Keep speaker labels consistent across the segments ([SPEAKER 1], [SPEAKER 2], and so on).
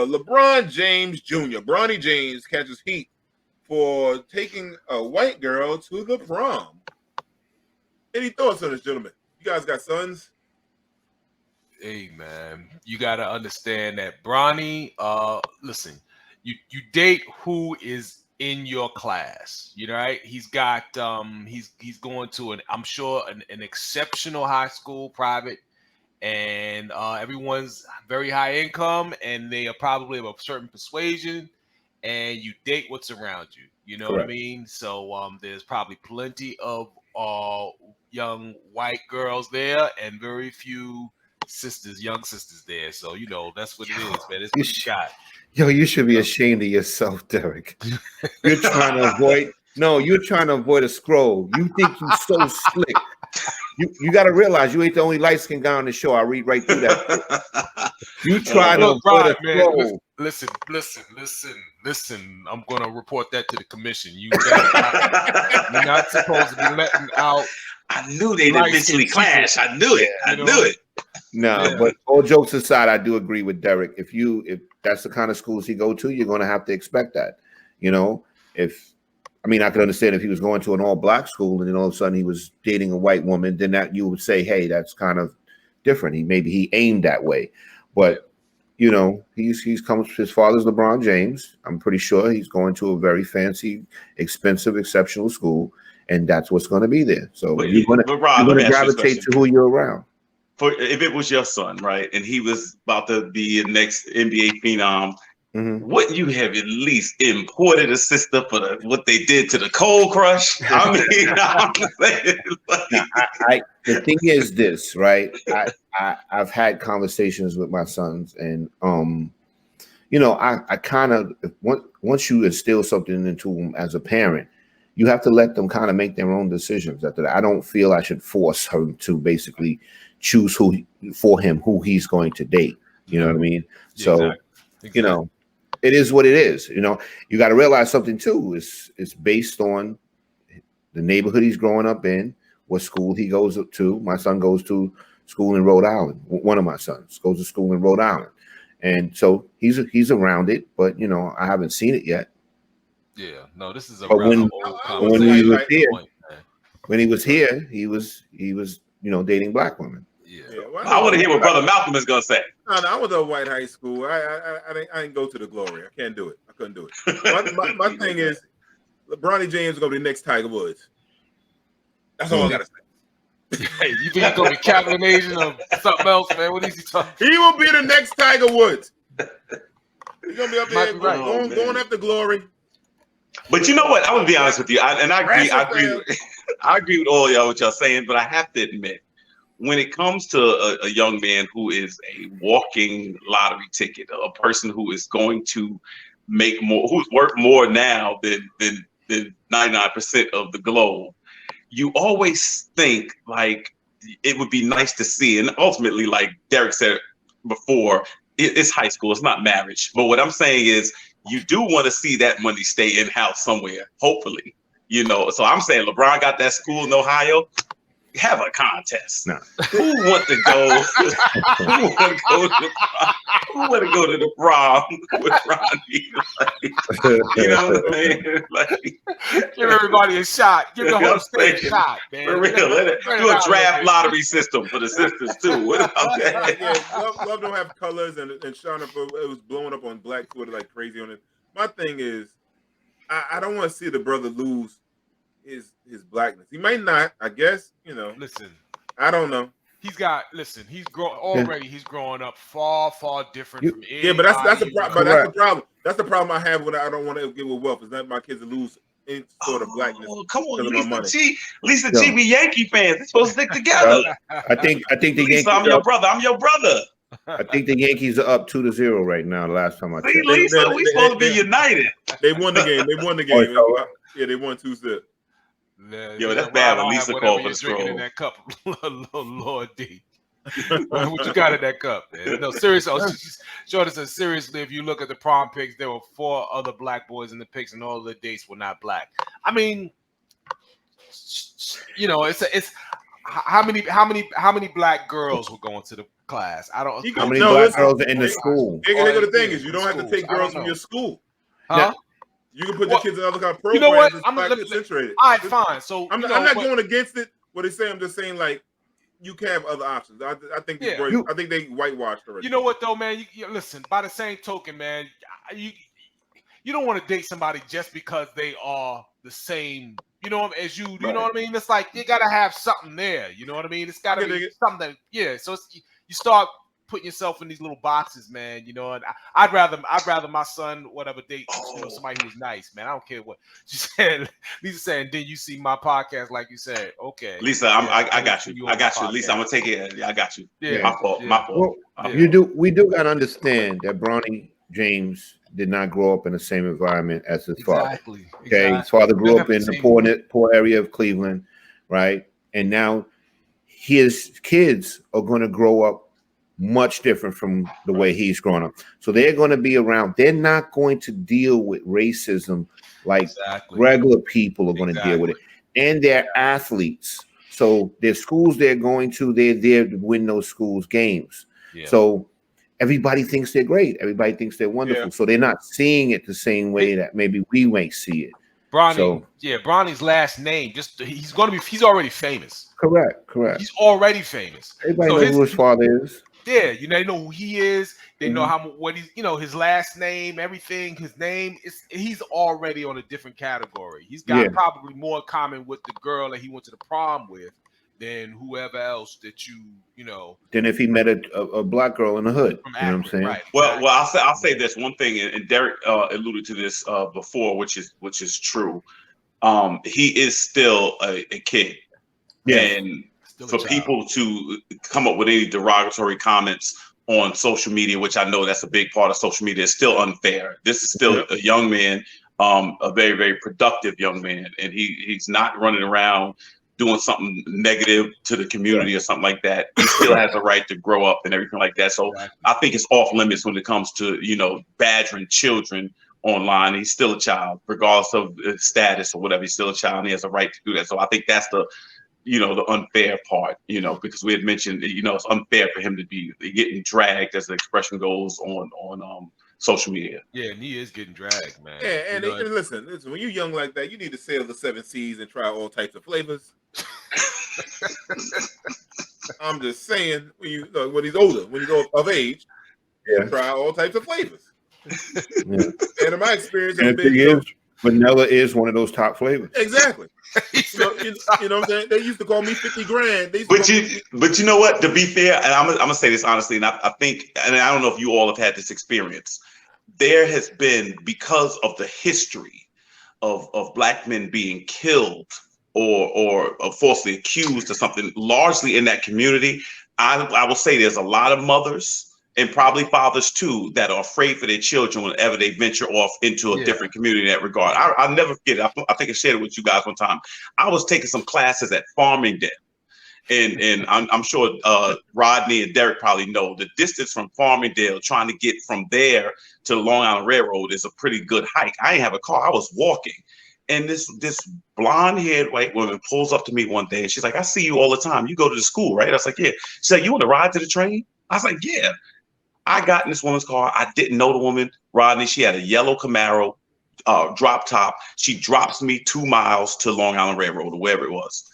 [SPEAKER 1] LeBron James Jr., Bronny James, catches heat for taking a white girl to the prom. Any thoughts on this, gentlemen? You guys got sons?
[SPEAKER 2] Hey man, you gotta understand that Bronny. Listen, you date who is in your class. You know, right? He's got he's going to I'm sure an exceptional high school, private, and everyone's very high income, and they are probably of a certain persuasion, and you date what's around you. You know what I mean? So there's probably plenty of young white girls there, and very few young sisters there. So you know that's what it is, man. It's what you got.
[SPEAKER 3] Yo, you should be ashamed of yourself, Derek. You're trying to avoid. No, you're trying to avoid a scroll. You think you're so slick. You got to realize you ain't the only light skinned guy on the show. I read right through that. You try to avoid a scroll.
[SPEAKER 2] Listen. I'm going to report that to the commission. You're not supposed to be letting out.
[SPEAKER 4] I knew they'd eventually clash. I knew it. I knew it.
[SPEAKER 3] No, but all jokes aside, I do agree with Derek. If that's the kind of schools he go to, you're going to have to expect that. You know, I can understand if he was going to an all-black school and then all of a sudden he was dating a white woman, then that you would say, hey, that's kind of different. Maybe he aimed that way. But, you know, his father's LeBron James. I'm pretty sure he's going to a very fancy, expensive, exceptional school, and that's what's going to be there. So you're going to gravitate to who you're around.
[SPEAKER 4] If it was your son, right, and he was about to be the next NBA phenom, wouldn't you have at least imported a sister for what they did to the Cold Crush? I mean,
[SPEAKER 3] the thing is this, right? I've had conversations with my sons, and you know, I kind of once you instill something into them as a parent, you have to let them kind of make their own decisions. After that, I don't feel I should force her to basically choose who he's going to date. You know what I mean? So, exactly. You know, it is what it is. You know, you got to realize something too. It's based on the neighborhood he's growing up in, what school he goes to. My son goes to school in Rhode Island. One of my sons goes to school in Rhode Island, and so he's around it. But you know, I haven't seen it yet.
[SPEAKER 2] Yeah, no, this is a
[SPEAKER 3] when he was here, he was dating black women.
[SPEAKER 4] Yeah. I want to hear what Brother Malcolm is gonna say.
[SPEAKER 1] No, I was at white high school. I didn't go to the glory. I can't do it. I couldn't do it. My thing is, Bronny James is gonna be the next Tiger Woods. That's all I gotta say.
[SPEAKER 2] Hey, you think he's gonna be Captain Asian or something else, man? What is he talking?
[SPEAKER 1] He will be the next Tiger Woods. He's gonna be up there going after glory.
[SPEAKER 4] But you know what? I would be honest with you, I agree with all y'all what y'all saying, but I have to admit, when it comes to a young man who is a walking lottery ticket, a person who is going to make more, who's worth more now than 99% of the globe, you always think like it would be nice to see. And ultimately, like Derek said before, it's high school, it's not marriage. But what I'm saying is you do want to see that money stay in-house somewhere, hopefully. You know, so I'm saying LeBron got that school in Ohio. Have a contest. No. Who want to go? Who want to go to the prom with Ronnie? You know what I mean? Like,
[SPEAKER 2] give everybody a shot. Give the whole state a shot, man.
[SPEAKER 4] For real. Do a draft lottery system for the sisters too. What about that?
[SPEAKER 1] Yeah, Love don't have colors, and Shauna, it was blowing up on Black Twitter like crazy on it. My thing is, I don't want to see the brother lose his blackness. He might not, I guess, you know.
[SPEAKER 2] Listen,
[SPEAKER 1] I don't know.
[SPEAKER 2] He's growing up far different from anybody.
[SPEAKER 1] Yeah, but that's the problem. But that's the problem. That's the problem I have when I don't want to get with wealth. Is that my kids lose any sort of blackness.
[SPEAKER 4] Come on, Lisa G, we Yankee fans. They're supposed to stick together.
[SPEAKER 3] I think the Yankees.
[SPEAKER 4] I'm your brother. I'm your brother.
[SPEAKER 3] I think the Yankees are up 2-0 right now. The last time I checked.
[SPEAKER 4] Lisa, we supposed to be united.
[SPEAKER 1] They won the game. Yeah, they won 2-0.
[SPEAKER 4] Yo, that's bad when Lisa called for the scroll.
[SPEAKER 2] In that cup, Lord D. What you got in that cup, man? No, seriously. Jordan said, seriously, if you look at the prom pics, there were 4 other black boys in the pics, and all the dates were not black. I mean, you know, it's how many black girls were going to the class? I don't.
[SPEAKER 3] How many black girls are in the school?
[SPEAKER 1] Here the thing is, you don't have to take girls from your school.
[SPEAKER 2] Huh?
[SPEAKER 1] You can put your kids in other kind of programs.
[SPEAKER 2] You know what?
[SPEAKER 1] I'm concentrated.
[SPEAKER 2] All right, fine. So
[SPEAKER 1] I'm not going against it. What they say, I'm just saying like you can have other options. I think I think they whitewashed already.
[SPEAKER 2] You know what though, man? You listen. By the same token, man, you don't want to date somebody just because they are the same, you know, as you. You know what I mean? It's like you gotta have something there. You know what I mean? It's gotta be something. So you start putting yourself in these little boxes, man. You know, and I'd rather my son date somebody who's nice, man. I don't care what she said. Lisa saying, "Did you see my podcast?" Like you said, okay,
[SPEAKER 4] Lisa, I got you. I got you, Lisa. I'm gonna take it. Yeah, I got you.
[SPEAKER 2] Yeah,
[SPEAKER 4] my fault. My fault.
[SPEAKER 3] Well, we do gotta understand that Bronny James did not grow up in the same environment as his father. Okay, his father grew up in the poor area of Cleveland, right? And now his kids are going to grow up much different from the way he's grown up. So they're going to be around. They're not going to deal with racism like regular people are going to deal with it. And they're athletes. So their schools they're going to, they're there to win those schools games. Yeah. So everybody thinks they're great. Everybody thinks they're wonderful. Yeah. So they're not seeing it the same way that maybe we might see it.
[SPEAKER 2] Bronny's last name, he's already famous.
[SPEAKER 3] Correct.
[SPEAKER 2] He's already famous.
[SPEAKER 3] Everybody knows who his father is.
[SPEAKER 2] Yeah, they know who he is. They know what he's, his last name, everything. His name he's already on a different category. He's got probably more common with the girl that he went to the prom with than whoever else that you know.
[SPEAKER 3] Than if he met a black girl in the hood. You know what I'm saying?
[SPEAKER 2] Right.
[SPEAKER 4] Well, I'll say this one thing, and Derek alluded to this before, which is true. He is still a kid, and for people to come up with any derogatory comments on social media, which I know that's a big part of social media, is still unfair. This is still a young man, a very, very productive young man, and he's not running around doing something negative to the community or something like that. He still has a right to grow up and everything like that. So I think it's off limits when it comes to, badgering children online. He's still a child, regardless of his status or whatever. He's still a child and he has a right to do that. So I think that's the unfair part, because we had mentioned, it's unfair for him to be getting dragged, as the expression goes, on social media.
[SPEAKER 2] Yeah, and he is getting dragged, man.
[SPEAKER 1] Yeah, and listen, when you're young like that, you need to sail the 7 seas and try all types of flavors. I'm just saying, when he's older, when he's of age, try all types of flavors. And in my experience,
[SPEAKER 3] vanilla is one of those top flavors.
[SPEAKER 1] Exactly. You know what I'm saying? They used to call me 50 grand.
[SPEAKER 4] But you know what? To be fair, and I'm gonna say this honestly, and I think, and I don't know if you all have had this experience. There has been, because of the history of black men being killed or falsely accused of something, largely in that community, I will say there's a lot of mothers and probably fathers too that are afraid for their children whenever they venture off into a different community in that regard. I'll never forget it. I think I shared it with you guys one time. I was taking some classes at Farmingdale, and I'm sure Rodney and Derek probably know the distance from Farmingdale, trying to get from there to the Long Island Railroad, is a pretty good hike. I didn't have a car. I was walking. And this blonde-haired white woman pulls up to me one day and she's like, "I see you all the time. You go to the school, right?" I was like, "Yeah." She's like, "You want to ride to the train?" I was like, "Yeah." I got in this woman's car. I didn't know the woman, Rodney. She had a yellow Camaro, drop top. She drops me 2 miles to Long Island Railroad or wherever it was.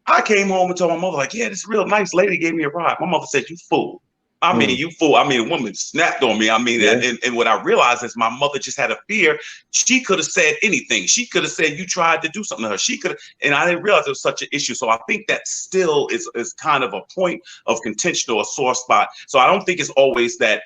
[SPEAKER 4] I came home and told my mother, like, "Yeah, this real nice lady gave me a ride." My mother said, "You fool." I mean, you fool. I mean, a woman snapped on me. I mean, and what I realized is my mother just had a fear. She could have said anything. She could have said, "You tried to do something to her." She could have, and I didn't realize it was such an issue. So I think that still is kind of a point of contention or a sore spot. So I don't think it's always that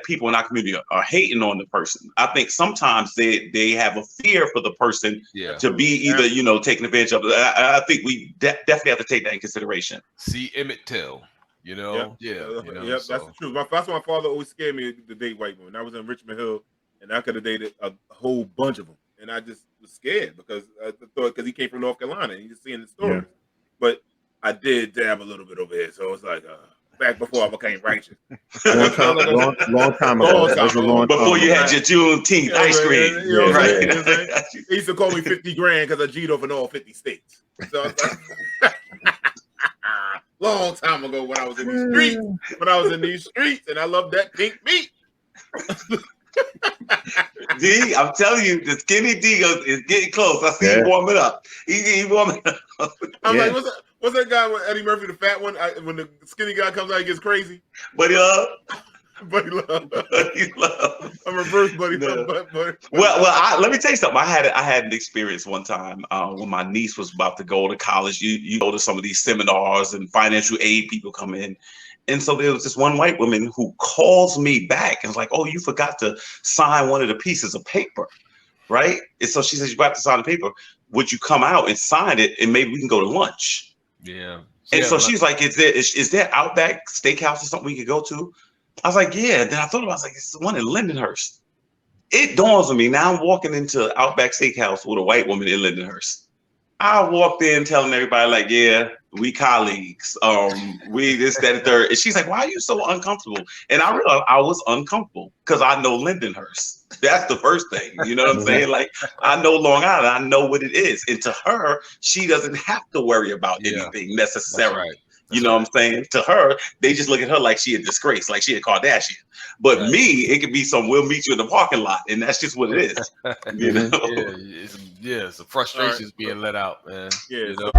[SPEAKER 4] people in our community are hating on the person. I think sometimes they have a fear for the person to be either, taken advantage of. I think we definitely have to take that in consideration.
[SPEAKER 2] See Emmett Till. That's
[SPEAKER 1] the truth. That's why my father always scared me to date white women. I was in Richmond Hill, and I could have dated a whole bunch of them, and I just was scared because I thought, because he came from North Carolina, and you just seeing the stories. But I did dab a little bit over here, so it's like back before I became righteous.
[SPEAKER 3] long time ago.
[SPEAKER 4] Before you had your Juneteenth ice cream.
[SPEAKER 1] Right. They used to call me 50 grand because I G'd off in all 50 states. So Long time ago when I was in these streets, and I love that pink meat.
[SPEAKER 4] D, I'm telling you, the skinny D is getting close. I see him warming up. He warming up.
[SPEAKER 1] I'm like, what's that guy with Eddie Murphy, the fat one? When the skinny guy comes out, he gets crazy.
[SPEAKER 4] Buddy Love.
[SPEAKER 1] Buddy Love.
[SPEAKER 4] Buddy Love.
[SPEAKER 1] I'm reverse Buddy Love.
[SPEAKER 4] Well, let me tell you something. I had an experience one time when my niece was about to go to college. You go to some of these seminars and financial aid people come in. And so there was this one white woman who calls me back and was like, "Oh, you forgot to sign one of the pieces of paper, right?" And so she says, "You forgot to sign the paper. Would you come out and sign it, and maybe we can go to lunch?"
[SPEAKER 2] Yeah.
[SPEAKER 4] And so she's like, "Is there Outback Steakhouse or something we could go to?" I was like, "Yeah." Then I thought about it, I was like, "It's the one in Lindenhurst." It dawns on me now. I'm walking into Outback Steakhouse with a white woman in Lindenhurst. I walked in telling everybody like, "Yeah, we colleagues. We this, that, and third." And she's like, "Why are you so uncomfortable?" And I realized I was uncomfortable because I know Lindenhurst. That's the first thing. You know what I'm saying? Like, I know Long Island. I know what it is. And to her, she doesn't have to worry about anything necessarily. That's right. You know what I'm saying? To her, they just look at her like she a disgrace, like she a Kardashian. But me, it could be we'll meet you in the parking lot, and that's just what it is. You know?
[SPEAKER 2] It's a frustration being let out, man.
[SPEAKER 1] Yeah.
[SPEAKER 2] You know?